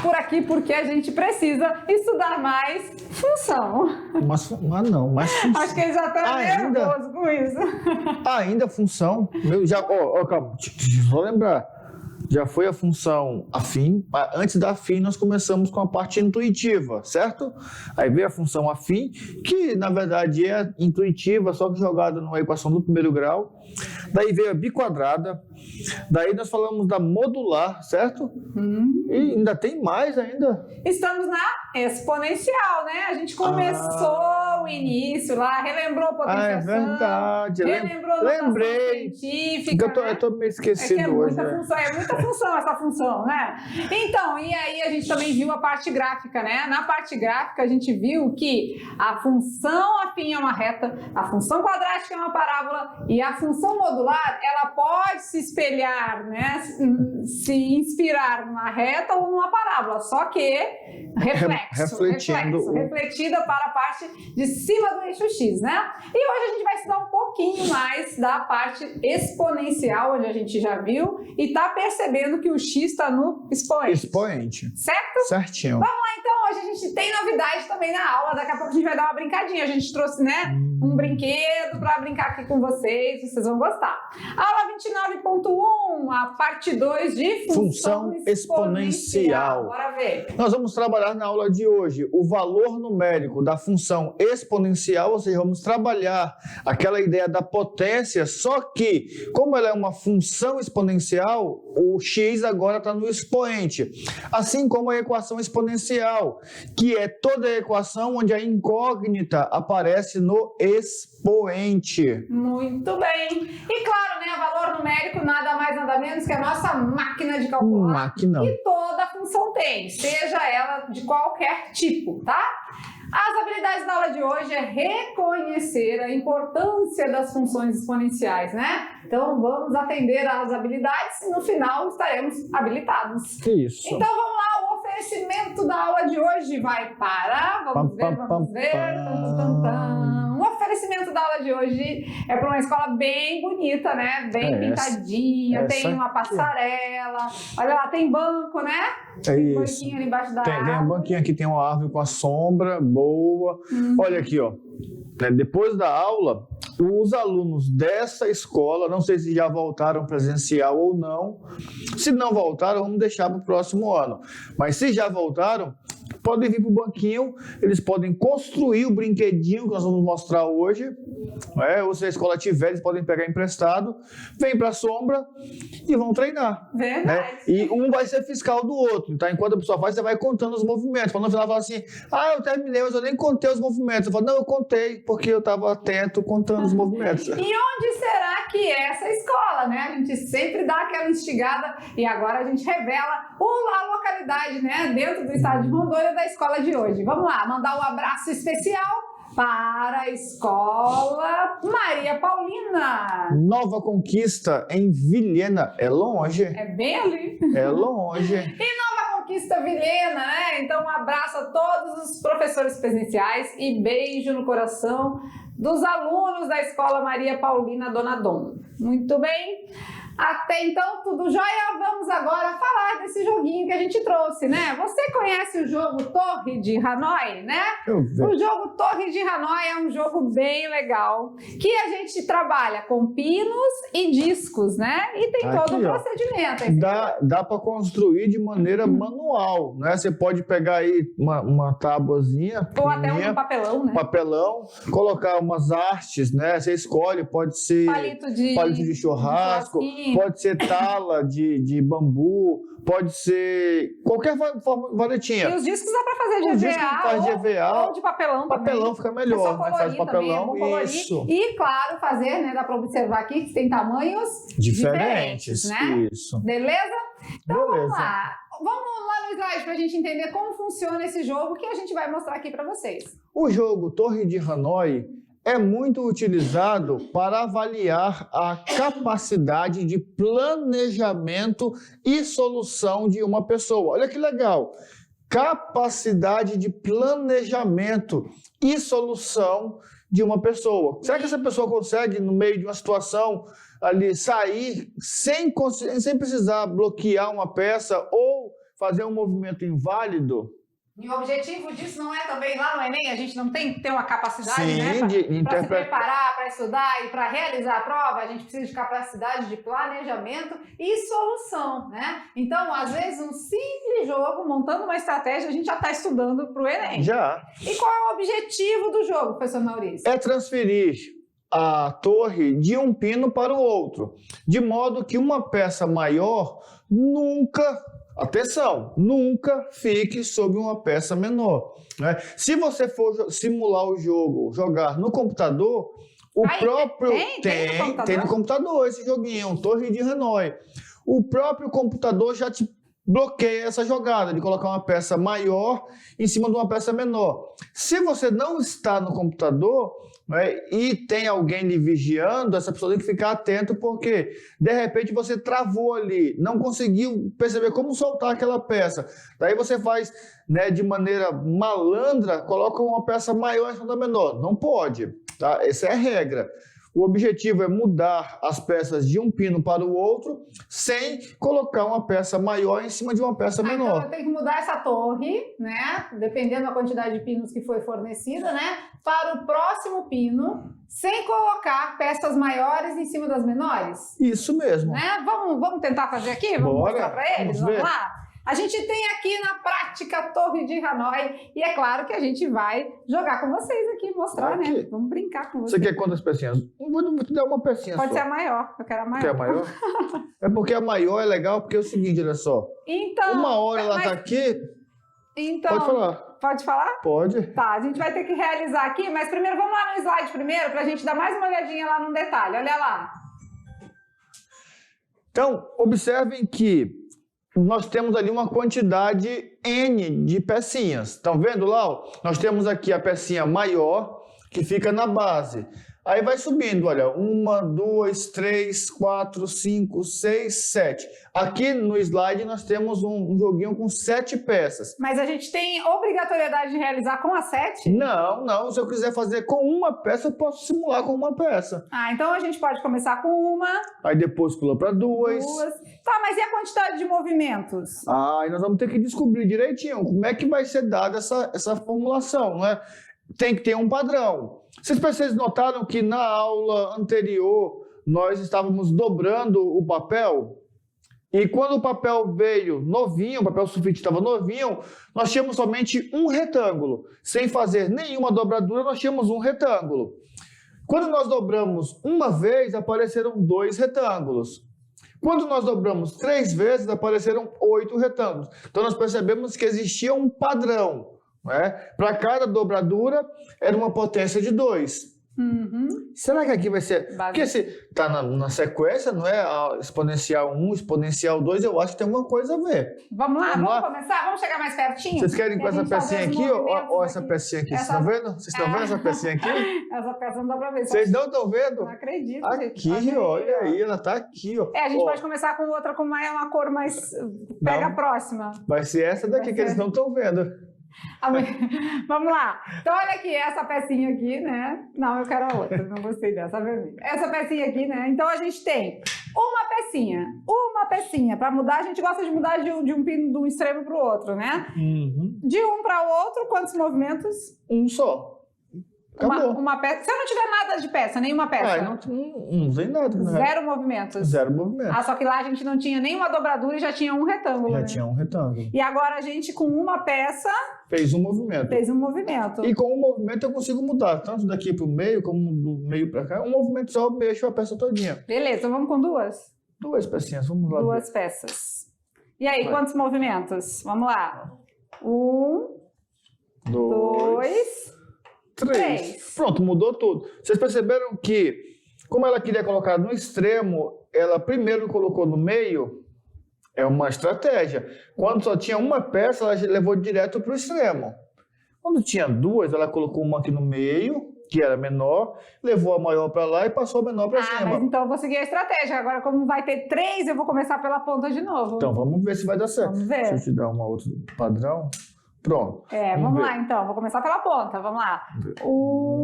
por aqui porque a gente precisa estudar mais função. Mas função. Acho que ele já está nervoso com isso. Ainda função. Calma, deixa eu só lembrar. Já foi a função afim. Antes da afim, nós começamos com a parte intuitiva, certo? Aí veio a função afim, que na verdade é intuitiva, só que jogada numa equação do primeiro grau. Daí veio a biquadrada. Daí nós falamos da modular, certo? E ainda tem mais ainda. Estamos na exponencial, né? A gente começou o início lá, relembrou potenciação. É verdade. Relembrou Lembrei. científica. Eu tô meio esquecido hoje. É muita função essa função, né? Então, e aí a gente também viu a parte gráfica, né? Na parte gráfica a gente viu que a função afim é uma reta, a função quadrática é uma parábola e a função modular, ela pode se espelhar, né? Se inspirar numa reta ou numa parábola, só que refletida para a parte de cima do eixo X, né? E hoje a gente vai estudar um pouquinho mais da parte exponencial, onde a gente já viu e tá percebendo que o X está no expoente. Certo? Certinho. Vamos lá então, hoje a gente tem novidade também na aula, daqui a pouco a gente vai dar uma brincadinha, a gente trouxe, né, um brinquedo para brincar aqui com vocês vão gostar. Aula 29.1, a parte 2 de função exponencial. Bora ver. Nós vamos trabalhar na aula de hoje o valor numérico da função exponencial, ou seja, vamos trabalhar aquela ideia da potência, só que, como ela é uma função exponencial, o x agora está no expoente. Assim como a equação exponencial, que é toda a equação onde a incógnita aparece no expoente. Muito bem. E claro, né, valor numérico nada mais nada menos que a nossa máquina de calcular que toda função tem, seja ela de qualquer tipo, tá? As habilidades da aula de hoje é reconhecer a importância das funções exponenciais, né? Então vamos atender às habilidades e no final estaremos habilitados. Isso. Então vamos lá, o oferecimento da aula de hoje vai para... Vamos ver. O oferecimento da aula de hoje é para uma escola bem bonita, né? Bem pintadinha, tem uma passarela. Olha lá, tem banco, né? Tem banquinho ali embaixo da árvore. Tem um banquinho aqui, tem uma árvore com a sombra boa. Olha aqui, ó. Depois da aula, os alunos dessa escola, não sei se já voltaram presencial ou não. Se não voltaram, vamos deixar para o próximo ano. Mas se já voltaram, podem vir para o banquinho, eles podem construir o brinquedinho que nós vamos mostrar hoje. Ou se a escola tiver, eles podem pegar emprestado, vem para a sombra e vão treinar. Verdade. Né? E um vai ser fiscal do outro. Tá? Enquanto a pessoa faz, você vai contando os movimentos. Para no final falar assim, eu terminei, mas eu nem contei os movimentos. Eu falo, não, eu contei, porque eu estava atento contando os movimentos. E onde será que é essa escola, né? A gente sempre dá aquela instigada e agora a gente revela a localidade, né? Dentro do estado de Rondônia da escola de hoje. Vamos lá, mandar um abraço especial para a escola Maria Paulina. Nova Conquista, em Vilhena. É longe. É bem ali. É longe. E Nova Conquista Vilhena, né? Então um abraço a todos os professores presenciais e beijo no coração dos alunos da escola Maria Paulina Dona Dom. Muito bem. Até então, tudo jóia? Vamos agora falar desse joguinho que a gente trouxe, né? Você conhece o jogo Torre de Hanoi, né? O jogo Torre de Hanoi é um jogo bem legal, que a gente trabalha com pinos e discos, né? E tem todo o procedimento. Dá para construir de maneira manual, né? Você pode pegar aí uma tabuazinha. Ou até um papelão, né? Papelão, colocar umas hastes, né? Você escolhe, pode ser palito de churrasco, pode ser tala de bambu, pode ser qualquer varetinha. E os discos dá para fazer de EVA ou de papelão. Papelão também. Fica melhor, né? Faz papelão, também, isso. E claro, fazer, né? Dá para observar aqui que tem tamanhos diferentes, né? Isso. Beleza? Então vamos lá. Vamos lá no slide para a gente entender como funciona esse jogo que a gente vai mostrar aqui para vocês. O jogo Torre de Hanoi é muito utilizado para avaliar a capacidade de planejamento e solução de uma pessoa. Olha que legal! Capacidade de planejamento e solução de uma pessoa. Será que essa pessoa consegue, no meio de uma situação, ali sair sem precisar bloquear uma peça ou fazer um movimento inválido. E o objetivo disso não é também lá no Enem, a gente não tem que ter uma capacidade, Sim, né, de para se preparar, para estudar e para realizar a prova, a gente precisa de capacidade de planejamento e solução, né? Então, às vezes, um simples jogo, montando uma estratégia, a gente já está estudando para o Enem. Já. E qual é o objetivo do jogo, professor Maurício? É transferir a torre de um pino para o outro, de modo que uma peça maior nunca... Atenção, nunca fique sobre uma peça menor, né? Se você for simular o jogo, jogar no computador, tem no computador esse joguinho, Torre de Hanoi. O próprio computador já te bloqueia essa jogada de colocar uma peça maior em cima de uma peça menor. Se você não está no computador, né, e tem alguém lhe vigiando, essa pessoa tem que ficar atento porque, de repente, você travou ali, não conseguiu perceber como soltar aquela peça. Daí você faz, né, de maneira malandra, coloca uma peça maior em cima da menor. Não pode, tá? Essa é a regra. O objetivo é mudar as peças de um pino para o outro sem colocar uma peça maior em cima de uma peça menor. Então eu tenho que mudar essa torre, né? Dependendo da quantidade de pinos que foi fornecida, né? Para o próximo pino, sem colocar peças maiores em cima das menores. Isso mesmo. Né? Vamos tentar fazer aqui? Vamos mostrar para eles? Vamos lá? A gente tem aqui na prática a Torre de Hanoi e é claro que a gente vai jogar com vocês aqui, mostrar, né? Vamos brincar com vocês. Você quer quantas pecinhas? Vou te dar uma pecinha Pode só. ser a maior, eu quero a maior. Quer a maior? É porque a maior é legal, porque é o seguinte, olha só. Então, uma hora ela tá aqui... Então, pode falar. Pode falar? Pode. Tá, a gente vai ter que realizar aqui, mas primeiro vamos lá no slide primeiro, pra gente dar mais uma olhadinha lá num detalhe. Olha lá. Então, observem que nós temos ali uma quantidade N de pecinhas. Estão vendo lá? Nós temos aqui a pecinha maior, que fica na base. Aí vai subindo, olha, 1, 2, 3, 4, 5, 6, 7. Aqui no slide nós temos um joguinho com 7 peças. Mas a gente tem obrigatoriedade de realizar com as 7? Não. Se eu quiser fazer com uma peça, eu posso simular com uma peça. Ah, então a gente pode começar com uma. Aí depois pula para 2. Tá, mas e a quantidade de movimentos? Aí nós vamos ter que descobrir direitinho como é que vai ser dada essa formulação, não é? Tem que ter um padrão. Vocês notaram que na aula anterior nós estávamos dobrando o papel? E quando o papel veio novinho, o papel sulfite estava novinho, nós tínhamos somente um retângulo. Sem fazer nenhuma dobradura, nós tínhamos um retângulo. Quando nós dobramos uma vez, apareceram 2 retângulos. Quando nós dobramos 3 vezes, apareceram 8 retângulos. Então nós percebemos que existia um padrão. Para cada dobradura era uma potência de 2. Uhum. Será que aqui vai ser... Porque se está na sequência, não é? A exponencial 1, exponencial 2, eu acho que tem alguma coisa a ver. Vamos lá, vamos começar? Vamos chegar mais pertinho? Vocês querem com essa pecinha aqui ou essa pecinha aqui? Vocês estão vendo? Vocês estão vendo essa pecinha aqui? Essa peça não dá para ver. Vocês não estão vendo? Não acredito. Aqui, olha aí, ela está aqui. Ó. A gente pode começar com outra com uma cor mais... Pega a próxima. Vai ser essa daqui que eles não estão vendo. Vamos lá. Então, olha aqui, essa pecinha aqui, né? Não, eu quero a outra, não gostei dessa vermelha. Essa pecinha aqui, né? Então, a gente tem uma pecinha. Para mudar, a gente gosta de mudar de um pino de um extremo para o outro, né? Uhum. De um para o outro, quantos movimentos? Um só. Acabou. Uma peça. Se eu não tiver nada de peça, nenhuma peça. Não tem nada. 0 movimentos. 0 movimentos. Ah, só que lá a gente não tinha nenhuma dobradura e já tinha um retângulo. Já tinha um retângulo. E agora a gente, com uma peça... Fez um movimento. E com um movimento eu consigo mudar, tanto daqui para o meio, como do meio para cá. Um movimento só, eu mexo a peça todinha. Beleza, vamos com 2? 2 pecinhas, vamos lá. 2 peças. E aí, quantos movimentos? Vamos lá. 1, 2... 3. Pronto, mudou tudo. Vocês perceberam que, como ela queria colocar no extremo, ela primeiro colocou no meio? É uma estratégia. Quando só tinha uma peça, ela levou direto para o extremo. Quando tinha 2, ela colocou uma aqui no meio, que era menor, levou a maior para lá e passou a menor para cima. Mas então eu vou seguir a estratégia. Agora, como vai ter 3, eu vou começar pela ponta de novo. Então, vamos ver se vai dar certo. Vamos ver. Deixa eu te dar uma outra padrão. Pronto. Vamos lá então. Vou começar pela ponta. Vamos lá. 1,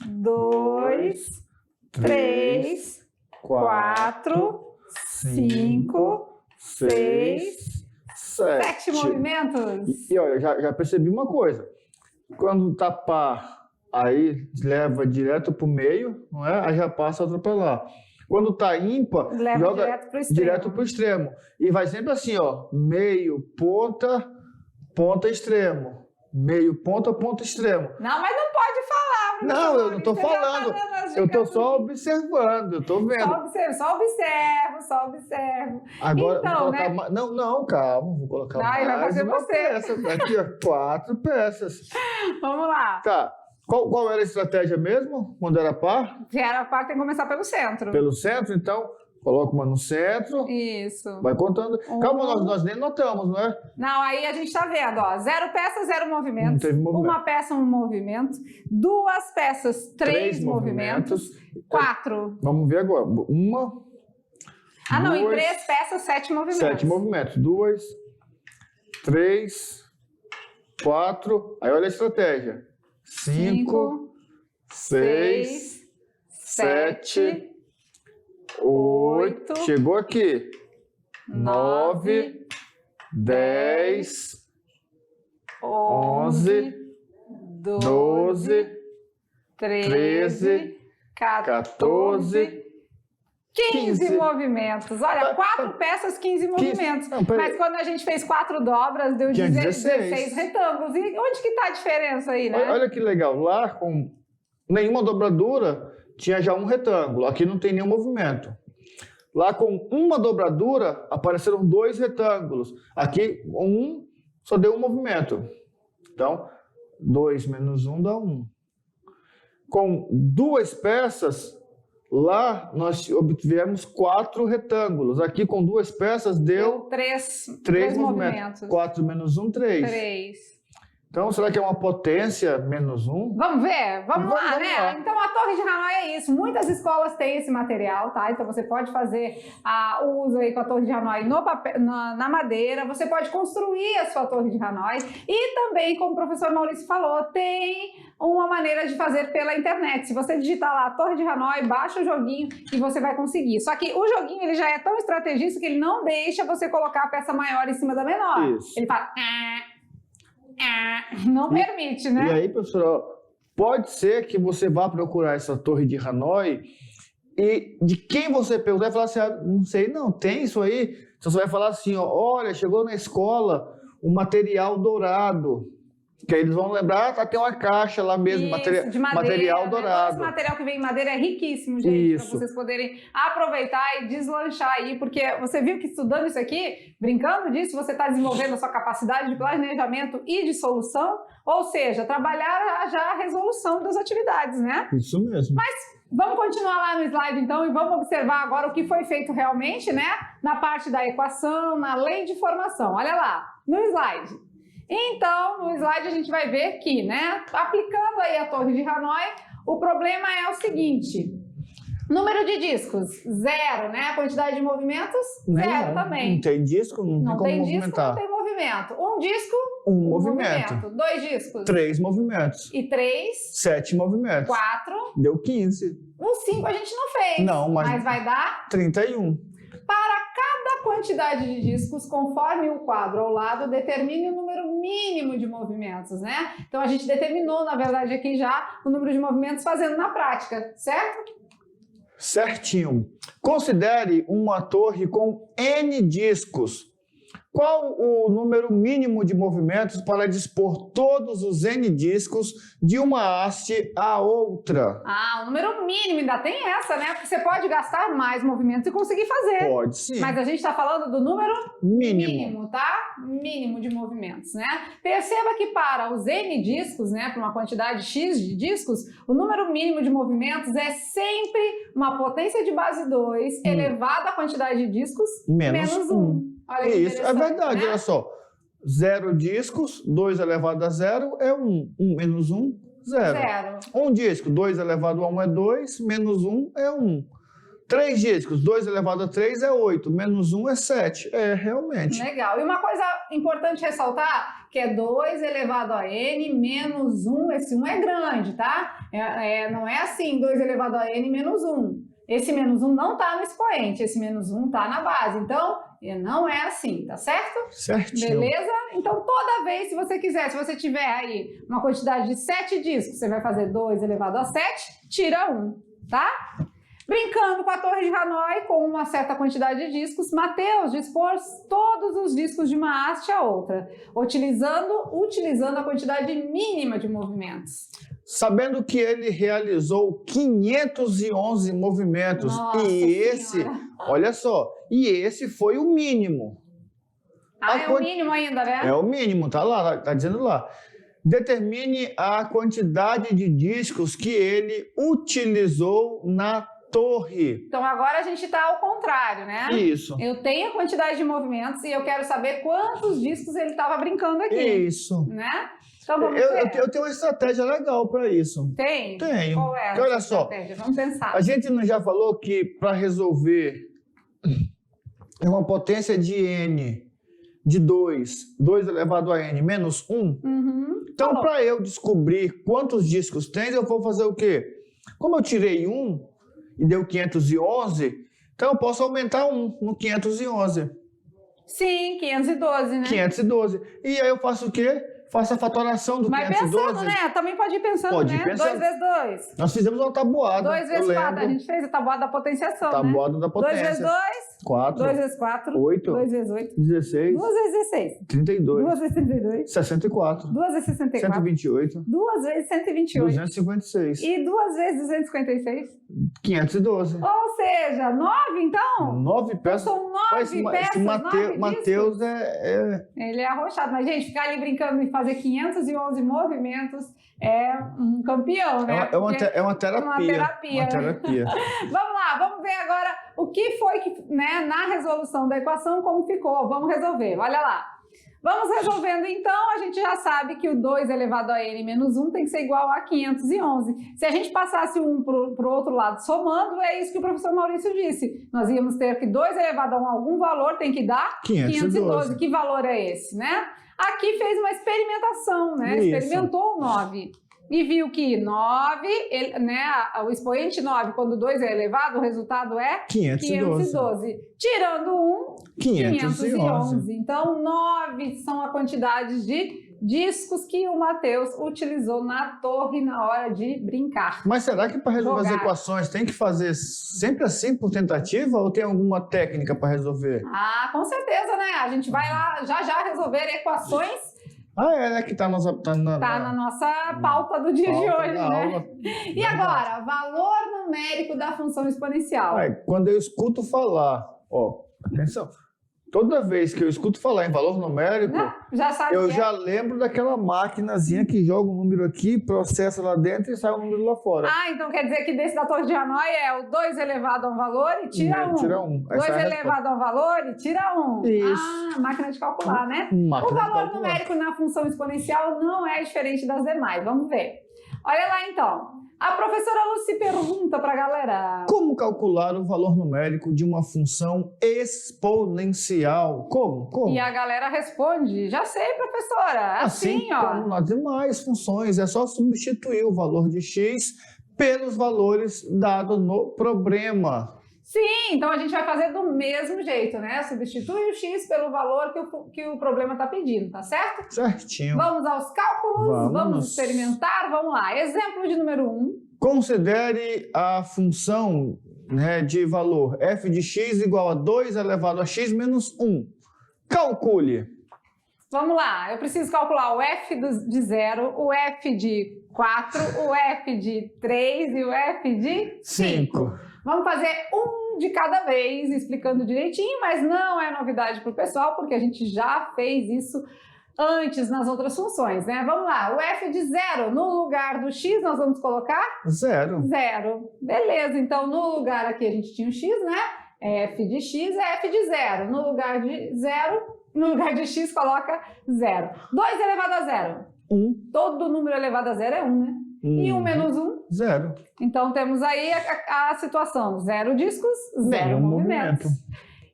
2, 3, 4, 5, 6, 7 movimentos. E olha, já percebi uma coisa. Quando tá par, aí leva direto pro meio, não é? Aí já passa a atropelar. Quando tá ímpar, Leva joga direto pro extremo. E vai sempre assim, ó. Meio, ponta, ponta, extremo. Meio, ponta, ponta, extremo. Não, mas não pode falar. Não, eu não tô falando. Eu tô só observando, eu tô vendo. Só observo. Agora, então, vou colocar né? Não, calma, vou colocar Vai mais fazer uma você. peça. Aqui, ó, 4 peças. Vamos lá. Tá. Qual era a estratégia mesmo, quando era par? Se era par, tem que começar pelo centro. Pelo centro, então, coloca uma no centro. Isso. Vai contando. Calma, nós nem notamos, não é? Não, aí a gente tá vendo, ó. 0 peças, 0 movimentos. Não teve movimento. Uma peça, 1 movimento. 2 peças, 3 movimentos. 4. Vamos ver agora. Uma. Não, em 2, 3 peças, 7 movimentos. 7 movimentos. 2, 3, 4. Aí olha a estratégia. 5, 6, 7, 8. Chegou aqui. 9, 10, 11, 12, 13, 14, 15 movimentos. Olha, 4 peças, 15 movimentos. Não, mas quando a gente fez 4 dobras, deu 16 retângulos. E onde que está a diferença aí, né? Olha que legal. Lá, com nenhuma dobradura, tinha já um retângulo. Aqui não tem nenhum movimento. Lá, com uma dobradura, apareceram 2 retângulos. Aqui, só deu um movimento. Então, 2 menos 1 dá 1. Com 2 peças, lá nós obtivemos 4 retângulos. Aqui, com 2 peças, deu 3 movimentos. 4 menos 1, 3. 3. Então, será que é uma potência menos 1? Vamos ver? Vamos lá, né? Lá. Então, a Torre de Hanoi é isso. Muitas escolas têm esse material, tá? Então, você pode fazer o uso aí com a Torre de Hanoi na madeira. Você pode construir a sua Torre de Hanoi. E também, como o professor Maurício falou, tem uma maneira de fazer pela internet. Se você digitar lá Torre de Hanoi, baixa o joguinho e você vai conseguir. Só que o joguinho, ele já é tão estrategista que ele não deixa você colocar a peça maior em cima da menor. Isso. Ele fala... não permite, né? E aí, pessoal, pode ser que você vá procurar essa Torre de Hanoi e de quem você perguntar, vai falar assim, não sei, não, tem isso aí? Então você vai falar assim, ó, olha, chegou na escola o material dourado. Que aí eles vão lembrar, tem uma caixa lá mesmo, isso, de madeira, material dourado. Esse material que vem em madeira é riquíssimo, gente, para Isso. vocês poderem aproveitar e deslanchar aí, porque você viu que estudando isso aqui, brincando disso, você está desenvolvendo a sua capacidade de planejamento e de solução, ou seja, trabalhar já a resolução das atividades, né? Isso mesmo. Mas vamos continuar lá no slide então e vamos observar agora o que foi feito realmente, né? Na parte da equação, na lei de formação. Olha lá, no slide. Então, no slide a gente vai ver que, né, aplicando aí a Torre de Hanoi, o problema é o seguinte, número de discos, 0, né, a quantidade de movimentos, 0 também. Não tem disco, não tem como movimentar. Não tem movimento. Um disco, um movimento. 2 discos. 3 movimentos. E 3. 7 movimentos. 4. Deu 15. O 5 a gente não fez. Não, mas vai dar 31. Para cada quantidade de discos, conforme o quadro ao lado, determine o número mínimo de movimentos, né? Então, a gente determinou, na verdade, aqui já o número de movimentos fazendo na prática, certo? Certinho. Considere uma torre com N discos. Qual o número mínimo de movimentos para dispor todos os N discos de uma haste à outra? O número mínimo, ainda tem essa, né? Porque você pode gastar mais movimentos e conseguir fazer. Pode sim. Mas a gente está falando do número mínimo, tá? Mínimo de movimentos, né? Perceba que para os N discos, né, para uma quantidade X de discos, o número mínimo de movimentos é sempre uma potência de base 2 elevado à quantidade de discos menos 1. Olha que isso, é verdade, né? olha só. 0 discos, 2 elevado a 0 é 1. 1 menos 1, 0. Um disco, 2 elevado a 1 é 2, menos 1 é 1. 3 discos, 2 elevado a 3 é 8, menos 1 é 7. É, realmente. Legal. E uma coisa importante ressaltar, que é 2 elevado a n menos 1, esse 1 é grande, tá? Não é assim, 2 elevado a n menos 1. Esse menos 1 não está no expoente, esse menos 1 está na base. Então, E não é assim, tá certo? Certinho. Beleza? Então, toda vez, se você quiser, se você tiver aí uma quantidade de 7 discos, você vai fazer 2 elevado a 7, tira 1, tá? Brincando com a Torre de Hanoi, com uma certa quantidade de discos, Mateus dispôs todos os discos de uma haste a outra, utilizando a quantidade mínima de movimentos. Sabendo que ele realizou 511 movimentos. Nossa E esse, Senhora. olha só, e esse foi o mínimo. Ah, é o mínimo ainda, né? É o mínimo, tá lá, tá dizendo lá. Determine a quantidade de discos que ele utilizou na torre. Então agora a gente está ao contrário, né? Isso. Eu tenho a quantidade de movimentos e eu quero saber quantos discos ele estava brincando aqui. Isso. Né? Então vamos ver. Eu tenho uma estratégia legal para isso. Tem? Tenho. Qual é? Porque olha só, estratégia? Vamos pensar. a gente não já falou que para resolver uma potência de n de 2 elevado a n menos 1. Uhum. Então, para eu descobrir quantos discos tem, eu vou fazer o quê? Como eu tirei 1 e deu 511, então eu posso aumentar 1 no 511. Sim, 512, né? 512. E aí eu faço o quê? Faço a fatoração do Mas 512. pensando, né? Também pode ir pensando, Pode ir né? pensando. 2 vezes 2. Nós fizemos uma tabuada. 2 vezes eu 4. A lembro. gente fez a tabuada da potenciação, Tabuada né? da 2 potência. vezes 2. 4. 2 vezes 4. 8. 2 vezes 8. 16. 2 vezes 16. 32. 2 vezes 32. 64. 2 vezes 64. 128. 2 vezes 128. 256. E 2 vezes 256. 512. Ou seja, 9 então? 9 peças. São 9 Mas peças, 9 Mateus discos. Ele é arrochado. Mas, gente, ficar ali brincando e fazer 511 movimentos é um campeão, né? É uma terapia. Uma terapia. Vamos lá, vamos ver agora o que foi que, né, na resolução da equação, como ficou. Vamos resolver, olha lá. Vamos resolvendo então, a gente já sabe que o 2 elevado a n menos 1 tem que ser igual a 511. Se a gente passasse o 1 para o outro lado somando, é isso que o professor Maurício disse. Nós íamos ter que 2 elevado a algum valor tem que dar 512. Que valor é esse, né? Aqui fez uma experimentação, né? Isso. Experimentou o 9. E viu que 9, né, o expoente 9, quando 2 é elevado, o resultado é 512. Tirando 1, 511. Então, 9 são a quantidade de discos que o Mateus utilizou na torre na hora de brincar. Mas será que para resolver as equações tem que fazer sempre assim por tentativa ou tem alguma técnica para resolver? Ah, com certeza, né? A gente vai lá já resolver equações. É que tá na nossa pauta do dia de hoje, né? Aula. E agora, valor numérico da função exponencial. Quando eu escuto falar, atenção, toda vez que eu escuto falar em valor numérico, já sabe eu já lembro daquela maquinazinha que joga um número aqui, processa lá dentro e sai um número lá fora. Ah, então quer dizer que desse da Torre de Hanoi é o 2 elevado a um valor e tira 1. Tira 1. 2 elevado a um valor e tira 1. Isso. Ah, máquina de calcular, né? Máquina o valor de calcular. numérico na função exponencial não é diferente das demais. Vamos ver. Olha lá então. A professora Lucy pergunta para a galera. Como calcular o valor numérico de uma função exponencial? Como? E a galera responde, já sei, professora. Assim, como nas demais funções, é só substituir o valor de x pelos valores dados no problema. Sim, então a gente vai fazer do mesmo jeito, né? Substitui o x pelo valor que o problema está pedindo, tá certo? Certinho. Vamos aos cálculos, vamos experimentar, vamos lá. Exemplo de número 1. Considere a função, né, de valor f de x igual a 2 elevado a x menos 1. Calcule. Vamos lá, eu preciso calcular o f de 0, o f de 4, o f de 3 e o f de 5. Vamos fazer um de cada vez, explicando direitinho, mas não é novidade para o pessoal, porque a gente já fez isso antes nas outras funções, né? Vamos lá, o f de 0, no lugar do x, nós vamos colocar? 0. 0. Beleza, então no lugar aqui a gente tinha o x, né? F de x é f de 0. No lugar de 0, no lugar de x, coloca 0. 2 elevado a 0. 1. Todo número elevado a 0 é 1, né? E 1 menos 1? 0. Então temos aí a situação: 0 discos, 0 movimentos.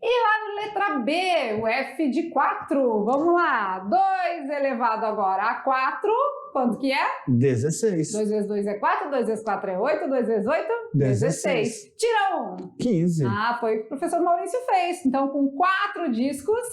E lá na letra B, o f de 4. Vamos lá. 2 elevado agora a 4. quanto que é? 16. 2 vezes 2 é 4, 2 vezes 4 é 8, 2 vezes 8, 16. Tira 1. 15. Ah, foi o que o professor Maurício fez. Então, com 4 discos,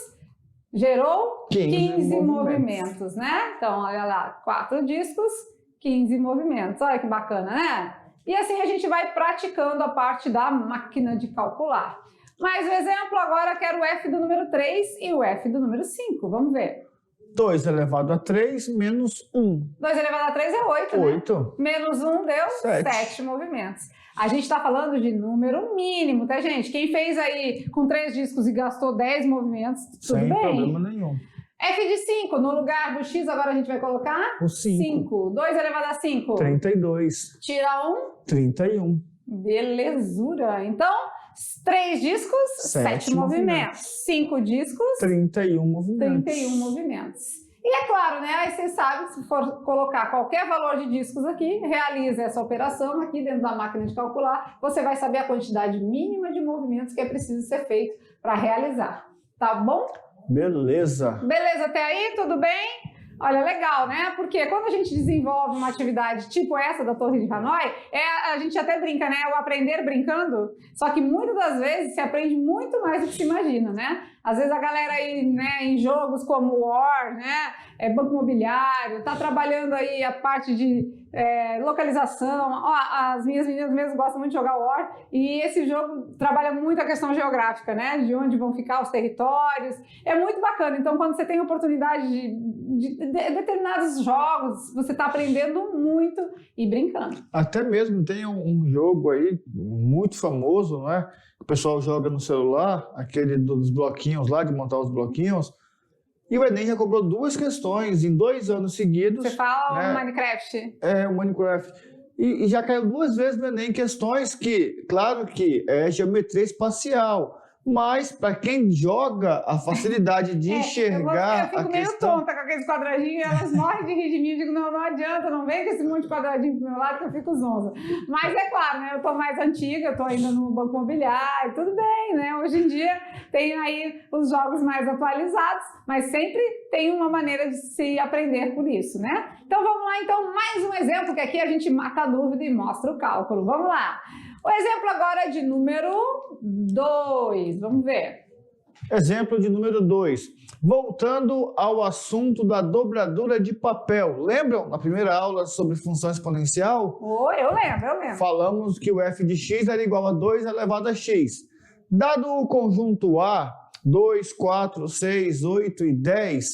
gerou 15 movimentos, né? Então, olha lá, 4 discos, 15 movimentos. Olha que bacana, né? E assim a gente vai praticando a parte da máquina de calcular. Mais um exemplo, agora quero o F do número 3 e o F do número 5. Vamos ver. 2 elevado a 3 menos 1. 2 elevado a 3 é 8, né? 8. Menos 1 deu 7 movimentos. A gente está falando de número mínimo, tá, gente? Quem fez aí com 3 discos e gastou 10 movimentos, tudo Sem bem. problema nenhum. F de 5, no lugar do X, agora a gente vai colocar O 5. 2 elevado a 5. 32. Tira 1. 31. Belezura. Então, 3 discos, 7 movimentos. 5 discos, 31 movimentos. 31 movimentos. E é claro, né? Aí você sabe, se for colocar qualquer valor de discos aqui, realiza essa operação aqui dentro da máquina de calcular, você vai saber a quantidade mínima de movimentos que é preciso ser feito para realizar. Tá bom? Beleza. Beleza até aí? Tudo bem? Olha, legal, né? Porque quando a gente desenvolve uma atividade tipo essa da Torre de Hanoi, a gente até brinca, né? O aprender brincando. Só que muitas das vezes se aprende muito mais do que se imagina, né? Às vezes a galera aí, né, em jogos como War, né? Banco Imobiliário, tá trabalhando aí a parte de localização. Ó, as minhas meninas mesmo gostam muito de jogar War. E esse jogo trabalha muito a questão geográfica, né? De onde vão ficar os territórios. É muito bacana. Então, quando você tem a oportunidade de determinados jogos, você está aprendendo muito e brincando. Até mesmo tem um jogo aí muito famoso, né? O pessoal joga no celular, aquele dos bloquinhos lá, de montar os bloquinhos. E o Enem já cobrou 2 questões em 2 anos seguidos. Você fala né? o Minecraft? É, o Minecraft. E já caiu 2 vezes no Enem questões que, claro que é geometria espacial, mas para quem joga, a facilidade de enxergar eu fico meio questão... tonta com aqueles quadradinhos, e elas morrem de rir de mim. Eu digo, não adianta, não vem com esse monte de quadradinho pro meu lado que eu fico zonza. Mas é claro, né? Eu tô mais antiga, eu tô ainda no Banco Imobiliário, tudo bem, né? Hoje em dia tem aí os jogos mais atualizados, mas sempre tem uma maneira de se aprender por isso, né? Então vamos lá, então, mais um exemplo, que aqui a gente mata a dúvida e mostra o cálculo. Vamos lá. O exemplo agora é de número 2. Vamos ver. Exemplo de número 2. Voltando ao assunto da dobradura de papel. Lembram na primeira aula sobre função exponencial? Eu lembro. Falamos que o f de x era igual a 2 elevado a x. Dado o conjunto A, 2, 4, 6, 8 e 10,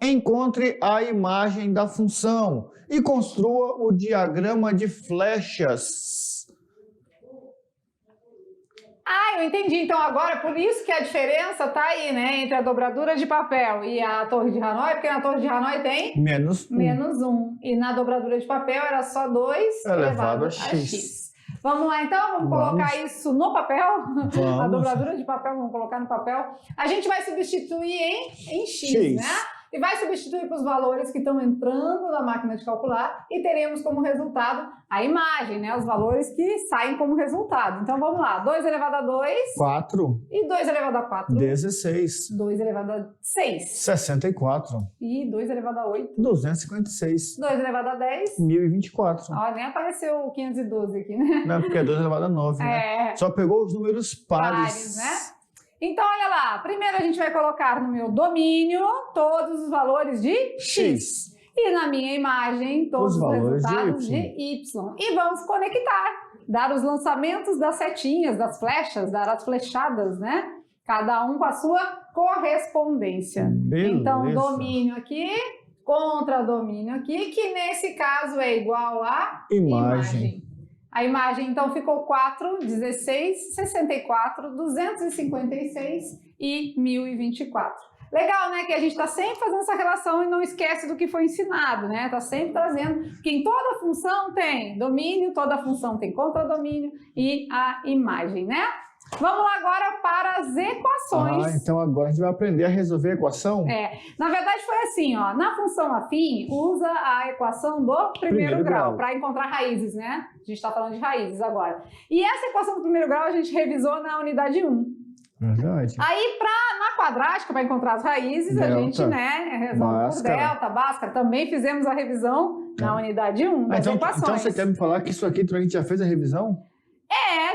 encontre a imagem da função e construa o diagrama de flechas. Ah, eu entendi. Então agora, por isso que a diferença tá aí, né? Entre a dobradura de papel e a Torre de Hanoi, porque na Torre de Hanoi tem menos 1. E na dobradura de papel era só 2 elevado a x. Vamos lá então? Vamos colocar isso no papel? Vamos. A dobradura de papel, vamos colocar no papel. A gente vai substituir em x, né? E vai substituir para os valores que estão entrando na máquina de calcular e teremos como resultado a imagem, né? Os valores que saem como resultado. Então vamos lá, 2 elevado a 2. 4. E 2 elevado a 4. 16. 2 elevado a 6. 64. E 2 elevado a 8. 256. 2 elevado a 10. 1024. Ó, nem apareceu o 512 aqui, né? Não, porque é 2 elevado a 9, né? Só pegou os números pares. Né? Então, olha lá. Primeiro a gente vai colocar no meu domínio todos os valores de x. E na minha imagem todos os resultados de y. E vamos conectar. Dar os lançamentos das setinhas, das flechas, dar as flechadas, né? Cada um com a sua correspondência. Beleza. Então, domínio aqui contra domínio aqui, que nesse caso é igual a imagem. A imagem, então, ficou 4, 16, 64, 256 e 1024. Legal, né? Que a gente está sempre fazendo essa relação e não esquece do que foi ensinado, né? Está sempre trazendo que em toda função tem domínio, toda função tem contradomínio e a imagem, né? Vamos lá agora para as equações. Então agora a gente vai aprender a resolver a equação? Na verdade foi assim, ó, na função afim, usa a equação do primeiro grau para encontrar raízes, né? A gente está falando de raízes agora. E essa equação do primeiro grau a gente revisou na unidade 1. Verdade. Aí, na quadrática, para encontrar as raízes, Delta, a gente, né, resolve por delta, bhaskara. Também fizemos a revisão na unidade 1 das equações. Então você quer me falar que isso aqui a gente já fez a revisão?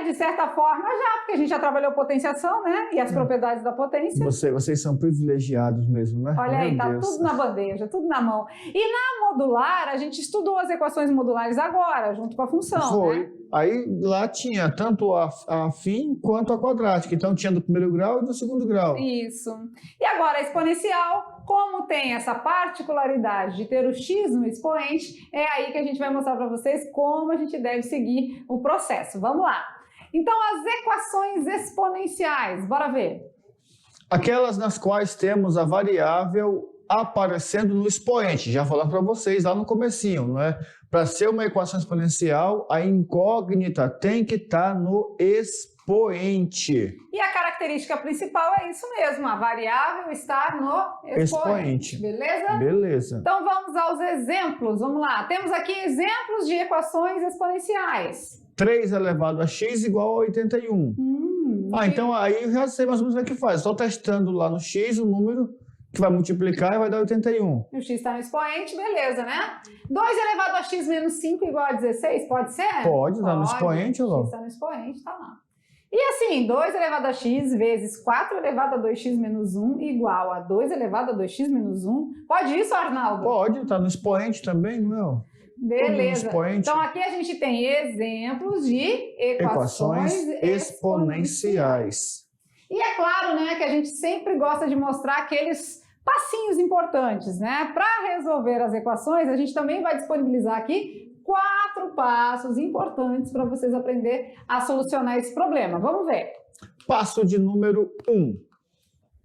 De certa forma já, porque a gente já trabalhou potenciação, né? E as propriedades da potência. Vocês são privilegiados mesmo, né? Olha aí, tá tudo na bandeja, tudo na mão. E na modular, a gente estudou as equações modulares agora, junto com a função, Foi. né? Aí lá tinha tanto a afim quanto a quadrática. Então tinha do primeiro grau e do segundo grau. Isso. E agora a exponencial, como tem essa particularidade de ter o x no expoente, é aí que a gente vai mostrar para vocês como a gente deve seguir o processo. Vamos lá. Então, as equações exponenciais, bora ver. Aquelas nas quais temos a variável aparecendo no expoente. Já falando para vocês lá no comecinho, não é? Para ser uma equação exponencial, a incógnita tem que estar no expoente. E a característica principal é isso mesmo, a variável está no expoente. Beleza? Beleza. Então vamos aos exemplos, vamos lá. Temos aqui exemplos de equações exponenciais. 3 elevado a x igual a 81. Então aí eu já sei mais ou menos o que faz. Só testando lá no x o número que vai multiplicar e vai dar 81. O x está no expoente, beleza, né? 2 elevado a x menos 5 igual a 16, pode ser? Pode, está no expoente, ó. Ló. X está no expoente, tá lá. E assim, 2 elevado a x vezes 4 elevado a 2x menos 1 igual a 2 elevado a 2x menos 1. Pode isso, Arnaldo? Pode, está no expoente também, não é? Beleza. Então aqui a gente tem exemplos de equações exponenciais. E é claro, né, que a gente sempre gosta de mostrar aqueles passinhos importantes, né? Para resolver as equações, a gente também vai disponibilizar aqui 4 passos importantes para vocês aprender a solucionar esse problema. Vamos ver. Passo de número 1.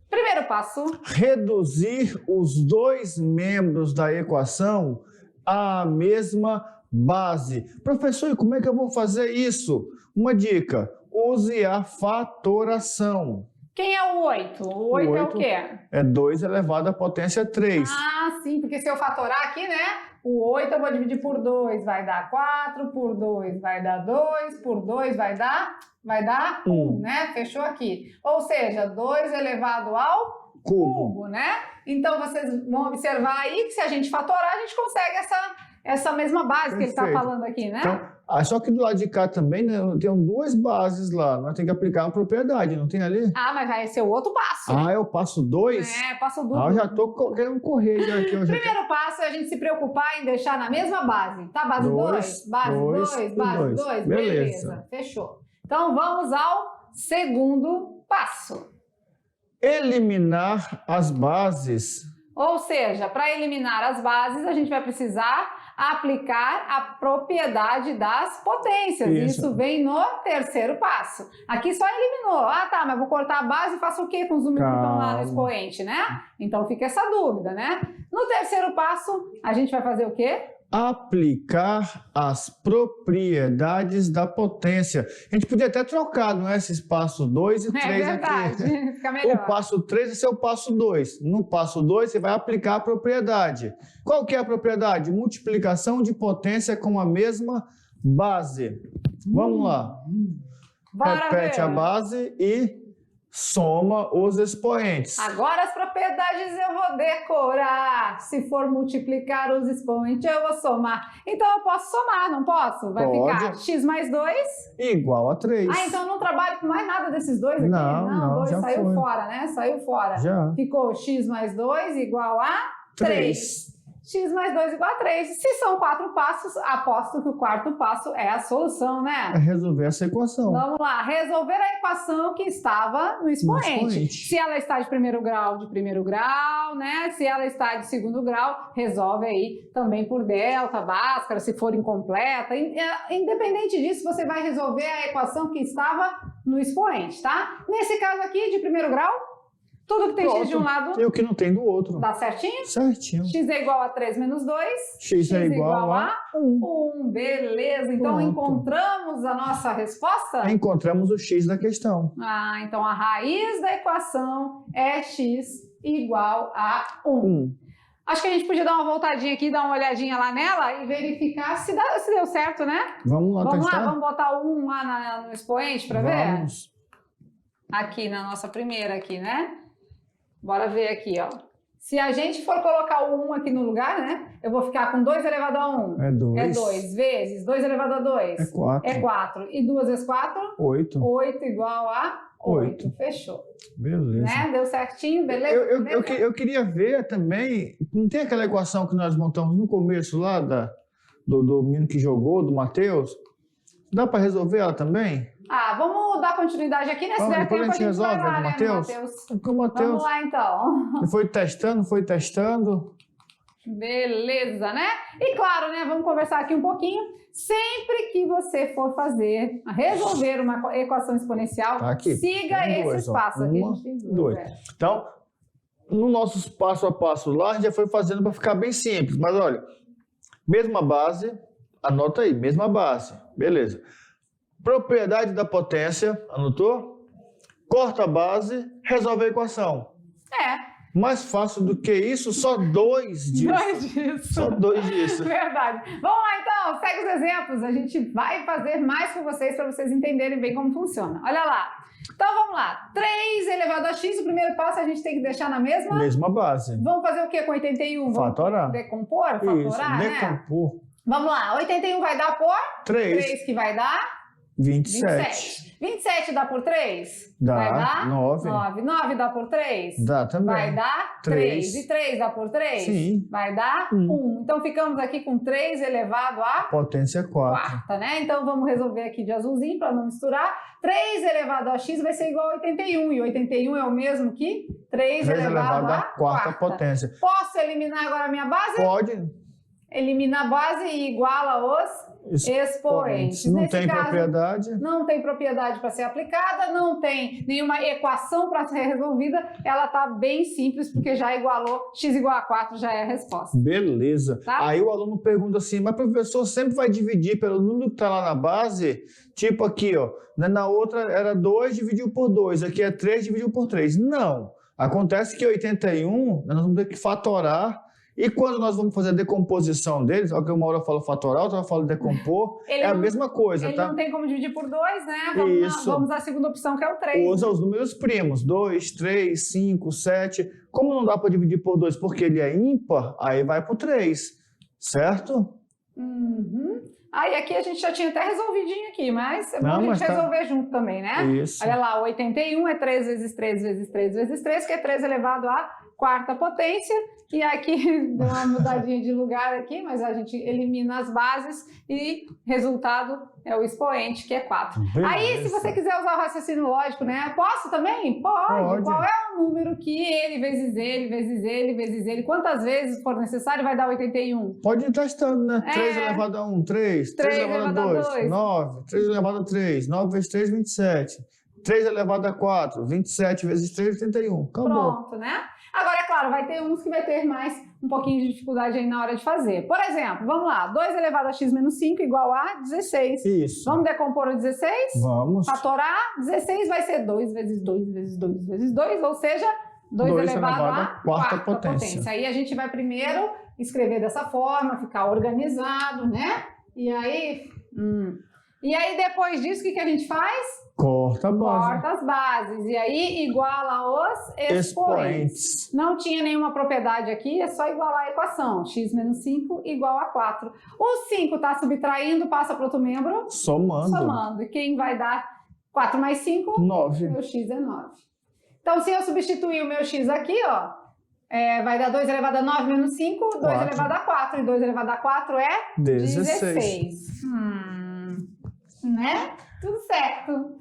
Primeiro passo. Reduzir os dois membros da equação à mesma base. Professor, e como é que eu vou fazer isso? Uma dica, use a fatoração. Quem é o 8? O 8 é o quê? É 2 elevado à potência 3. Ah, sim, porque se eu fatorar aqui, né? O 8 eu vou dividir por 2, vai dar 4, por 2 vai dar 2, por 2 vai dar 1, né? Fechou aqui. Ou seja, 2 elevado ao cubo, né? Então, vocês vão observar aí que se a gente fatorar, a gente consegue essa mesma base que ele está falando aqui, né? Então, só que do lado de cá também, né, tem 2 bases lá. Nós temos que aplicar uma propriedade, não tem ali? Ah, mas vai ser o outro passo. Ah, é o passo 2? É, passo duplo. Ah, eu já estou querendo correr já aqui. Primeiro passo é a gente se preocupar em deixar na mesma base. Tá? Base 2, base 2, base 2. Beleza, fechou. Então, vamos ao segundo passo. Eliminar as bases. Ou seja, para eliminar as bases, a gente vai precisar aplicar a propriedade das potências. Isso vem no terceiro passo. Aqui só eliminou. Ah, tá, mas vou cortar a base e faço o quê com os números que estão lá no expoente, né? Então fica essa dúvida, né? No terceiro passo, a gente vai fazer o quê? Aplicar as propriedades da potência. A gente podia até trocar, não é? Esses passo 2 e 3 aqui. É verdade, fica melhor. O passo 3 esse é o passo 2. No passo 2 você vai aplicar a propriedade. Qual que é a propriedade? Multiplicação de potência com a mesma base. Vamos lá. Repete a base e soma os expoentes. Agora as propriedades eu vou decorar. Se for multiplicar os expoentes, eu vou somar. Então eu posso somar, não posso? Vai ficar x mais 2 igual a 3. Ah, então eu não trabalho com mais nada desses dois aqui? Não, 2 já saiu foi. Fora, né? Saiu fora. Já. Ficou x mais 2 igual a 3. X mais 2 igual a 3. Se são 4 passos, aposto que o quarto passo é a solução, né? É resolver essa equação. Vamos lá, resolver a equação que estava no expoente. Se ela está de primeiro grau, né? Se ela está de segundo grau, resolve aí também por delta, bhaskara, se for incompleta. Independente disso, você vai resolver a equação que estava no expoente, tá? Nesse caso aqui, de primeiro grau, tudo que tem x de um lado... E o que não tem do outro. Tá certinho? Certinho. X é igual a 3 menos 2. X é igual a 1. Beleza. Então, Pronto. Encontramos a nossa resposta? Encontramos o x da questão. Ah, então a raiz da equação é x igual a 1. Acho que a gente podia dar uma voltadinha aqui, dar uma olhadinha lá nela e verificar se deu certo, né? Vamos lá testar? Vamos botar o 1 lá no expoente para ver? aqui na nossa primeira aqui, né? Bora ver aqui, ó. Se a gente for colocar o 1 aqui no lugar, né? Eu vou ficar com 2 elevado a 1. É 2. É 2 vezes 2 elevado a 2. É 4. É 4. E 2 vezes 4? 8. 8 igual a 8. Fechou. Beleza. Né? Deu certinho, beleza? Eu queria ver também, não tem aquela equação que nós montamos no começo lá do menino que jogou, do Matheus? Dá para resolver ela também? Vamos dar continuidade aqui, né? Se der tempo, a gente resolve, vai lá, né, Matheus? Vamos lá, então. Foi testando. Beleza, né? E claro, né? Vamos conversar aqui um pouquinho. Sempre que você for resolver uma equação exponencial, tá aqui. Siga esse passo aqui. A gente tem duas. Então, no nosso passo a passo lá, a gente já foi fazendo para ficar bem simples. Mas olha, mesma base, anota aí, mesma base. Beleza. Propriedade da potência, anotou? Corta a base, resolve a equação. Mais fácil do que isso, só 2 disso. Só 2 disso. Verdade. Vamos lá então, segue os exemplos. A gente vai fazer mais com vocês para vocês entenderem bem como funciona. Olha lá. Então vamos lá. 3 elevado a x, o primeiro passo a gente tem que deixar na mesma base. Vamos fazer o que com 81? Fatorar. Decompor? Fatorar, isso, decompor. Né? Vamos lá. 81 vai dar por? 3 que vai dar? 27. 27 dá por 3? Dá. Vai dar? 9. 9 dá por 3? Dá também. Vai dar? 3. E 3 dá por 3? Sim. Vai dar? 1. Então ficamos aqui com 3 elevado a? Potência 4. Né? Então vamos resolver aqui de azulzinho para não misturar. 3 elevado a x vai ser igual a 81. E 81 é o mesmo que 3 elevado a quarta potência. Posso eliminar agora a minha base? Pode. Elimina a base e iguala os expoentes. Não Nesse tem caso, propriedade. Não tem propriedade para ser aplicada, não tem nenhuma equação para ser resolvida. Ela está bem simples, porque já igualou, x igual a 4 já é a resposta. Beleza. Tá? Aí o aluno pergunta assim, mas o professor sempre vai dividir pelo número que está lá na base? Tipo aqui, ó, na outra era 2 dividido por 2, aqui é 3 dividido por 3. Não. Acontece que 81, nós vamos ter que fatorar. E quando nós vamos fazer a decomposição deles, ó, que uma hora eu falo fatorar, outra eu falo decompor, a mesma coisa, tá? Ele não tem como dividir por 2, né? Isso. Vamos à segunda opção, que é o 3. Usa os números primos, 2, 3, 5, 7. Como não dá para dividir por 2 porque ele é ímpar, aí vai para o 3, certo? Aí aqui a gente já tinha até resolvidinho aqui, mas é bom a gente resolver junto também, né? Isso. Olha lá, 81 é 3 vezes 3 vezes 3 vezes 3, que é 3 elevado à quarta potência. E aqui deu uma mudadinha de lugar aqui, mas a gente elimina as bases e resultado é o expoente, que é 4. Beleza. Aí, se você quiser usar o raciocínio lógico, né? Posso também? Pode. Qual é o número que ele vezes ele, vezes ele, vezes ele, quantas vezes for necessário, vai dar 81? Pode ir testando, né? 3 elevado a 1, 3. 3 elevado a 2, 9. 3 elevado a 3, 9 vezes 3, 27. 3 elevado a 4, 27 vezes 3, 81. Acabou. Pronto, né? Agora, é claro, vai ter uns que vai ter mais um pouquinho de dificuldade aí na hora de fazer. Por exemplo, vamos lá, 2 elevado a x menos 5 igual a 16. Isso. Vamos decompor o 16? Vamos. Fatorar, 16 vai ser 2 vezes 2 vezes 2 vezes 2, ou seja, 2 elevado à quarta potência. Aí a gente vai primeiro escrever dessa forma, ficar organizado, né? E aí depois disso, o que a gente faz? Corta a base. Corta as bases. E aí iguala os expoentes. Não tinha nenhuma propriedade aqui, é só igualar a equação. X menos 5 igual a 4. O 5 está subtraindo, passa para outro membro. Somando. E quem vai dar 4 mais 5? 9. Meu x é 9. Então, se eu substituir o meu x aqui, ó, vai dar 2 elevado a 9 menos 5, 2 elevado a 4. E 2 elevado a 4 é 16. Né? Tudo certo.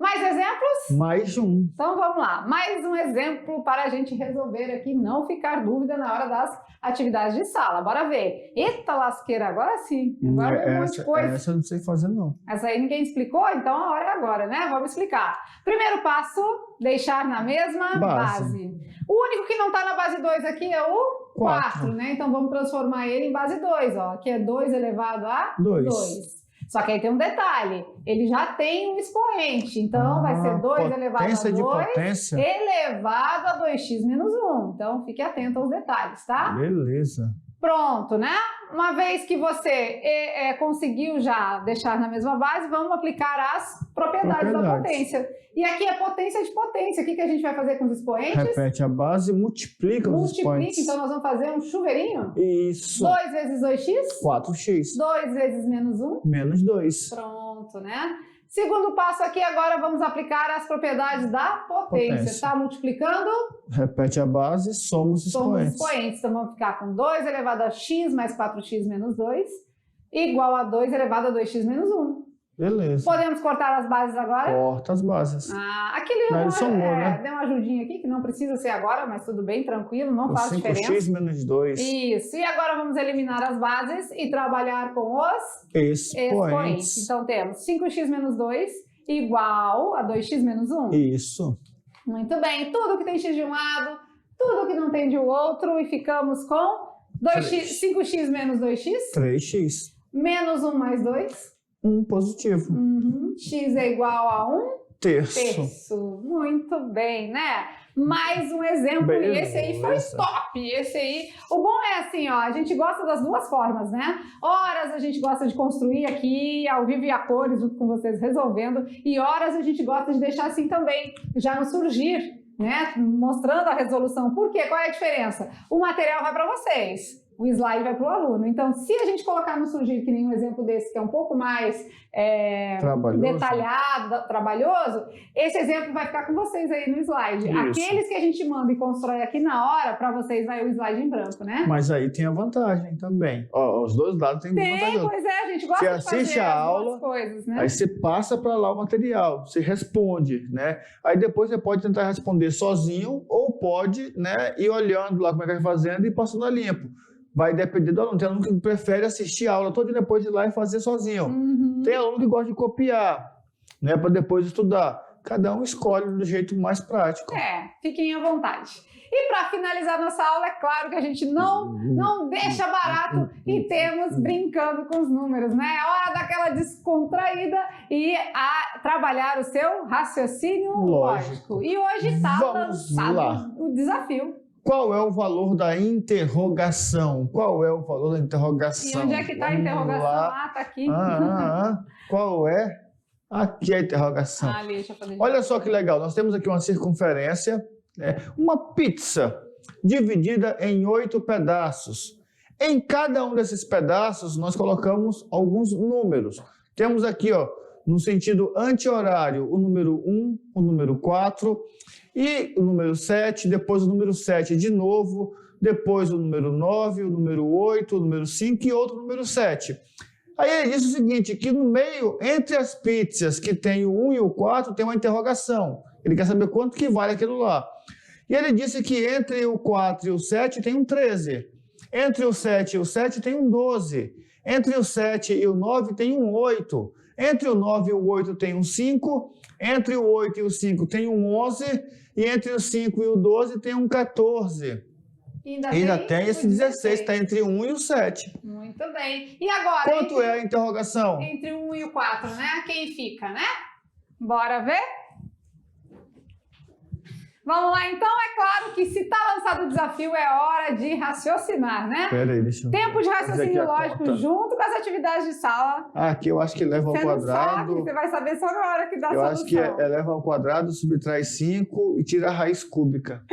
Mais exemplos? Mais um. Então vamos lá. Mais um exemplo para a gente resolver aqui, não ficar dúvida na hora das atividades de sala. Bora ver. Eita lasqueira, agora sim. Agora um monte de coisa. Essa eu não sei fazer, não. Essa aí ninguém explicou, então a hora é agora, né? Vamos explicar. Primeiro passo, deixar na mesma base. O único que não está na base 2 aqui é o 4, né? Então vamos transformar ele em base 2, ó. Que é 2 elevado a 2. Só que aí tem um detalhe, ele já tem um expoente, então vai ser 2 elevado a 2 elevado a 2x menos 1. Então fique atento aos detalhes, tá? Beleza. Pronto, né? Uma vez que você conseguiu já deixar na mesma base, vamos aplicar as propriedades da potência. E aqui é potência de potência. O que a gente vai fazer com os expoentes? Repete a base e multiplica os expoentes. Então nós vamos fazer um chuveirinho? Isso. 2 vezes 2x? 4x. 2 vezes menos 1? Menos 2. Pronto, né? Segundo passo aqui, agora vamos aplicar as propriedades da potência. Está multiplicando? Repete a base, soma os expoentes. Então vamos ficar com 2 elevado a x mais 4x menos 2 igual a 2 elevado a 2x menos 1. Beleza. Podemos cortar as bases agora? Corta as bases. Aqui ele né? deu uma ajudinha aqui, que não precisa ser agora, mas tudo bem, tranquilo, não faz diferença. 5x menos 2. Isso. E agora vamos eliminar as bases e trabalhar com os expoentes. Então temos 5x menos 2 igual a 2x menos 1. Isso. Muito bem. Tudo que tem x de um lado, tudo que não tem de outro. E ficamos com 5x menos 2x. 3x. Menos 1 mais 2. 1 positivo. X é igual a 1 terço. Muito bem, né? Mais um exemplo. Beleza. E esse aí foi top. Esse aí. O bom é assim, ó, a gente gosta das duas formas, né? Horas a gente gosta de construir aqui, ao vivo e a cores, junto com vocês resolvendo. E horas a gente gosta de deixar assim também, já no surgir, né? Mostrando a resolução. Por quê? Qual é a diferença? O material vai para vocês. O slide vai para o aluno. Então, se a gente colocar no surgir, que nem um exemplo desse, que é um pouco mais detalhado, trabalhoso, esse exemplo vai ficar com vocês aí no slide. Isso. Aqueles que a gente manda e constrói aqui na hora, para vocês vai o slide em branco, né? Mas aí tem a vantagem também. Ó, os dois lados têm vantagem. Pois é, a gente gosta de fazer as duas coisas, né? Aí você passa para lá o material, você responde, né? Aí depois você pode tentar responder sozinho ou pode, né, ir olhando lá como é que vai fazendo e passando a limpo. Vai depender do aluno. Tem aluno que prefere assistir a aula toda e depois ir lá e fazer sozinho. Tem aluno que gosta de copiar, né, para depois estudar. Cada um escolhe do jeito mais prático. Fiquem à vontade. E para finalizar nossa aula, é claro que a gente não deixa barato e temos brincando com os números, né? É hora daquela descontraída e trabalhar o seu raciocínio lógico. E hoje está lançado o desafio. Qual é o valor da interrogação? Qual é o valor da interrogação? E onde é que está a interrogação? Está aqui. Qual é? Aqui é a interrogação. Deixa eu fazer. Olha só que legal, nós temos aqui uma circunferência, uma pizza dividida em 8 pedaços. Em cada um desses pedaços, nós colocamos alguns números. Temos aqui, ó, no sentido anti-horário, o número 1, o número 4 e o número 7, depois o número 7 de novo, depois o número 9, o número 8, o número 5 e outro número 7. Aí ele diz o seguinte, que no meio, entre as pizzas que tem o 1 e o 4, tem uma interrogação. Ele quer saber quanto que vale aquilo lá. E ele disse que entre o 4 e o 7 tem um 13. Entre o 7 e o 7 tem um 12. Entre o 7 e o 9 tem um 8. Entre o 9 e o 8 tem um 5. Entre o 8 e o 5 tem um 11. E entre o 5 e o 12 tem um 14. Ainda tem esse 16, está entre o 1 e o 7. Muito bem. E agora? Quanto é a interrogação? Entre o 1 e o 4, né? Quem fica, né? Bora ver? Vamos lá, então. É claro que se está lançado o desafio, é hora de raciocinar, né? Peraí, deixa eu... Tempo de raciocínio lógico junto com as atividades de sala. Aqui eu acho que eleva ao quadrado. Você vai saber só na hora que dá a solução. Eu acho que eleva ao quadrado, subtrai 5 e tira a raiz cúbica.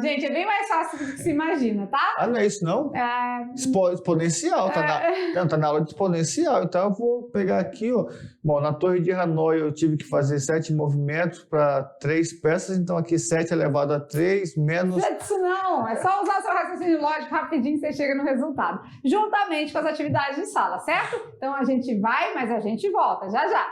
Gente, é bem mais fácil do que se imagina, tá? Não é isso não? Exponencial, tá na aula de exponencial. Então eu vou pegar aqui, ó. Bom, na Torre de Hanoi eu tive que fazer 7 movimentos para 3 peças, então aqui 7 elevado a 3 menos... Não é disso não, é só usar seu raciocínio lógico rapidinho você chega no resultado. Juntamente com as atividades de sala, certo? Então a gente vai, mas a gente volta já já.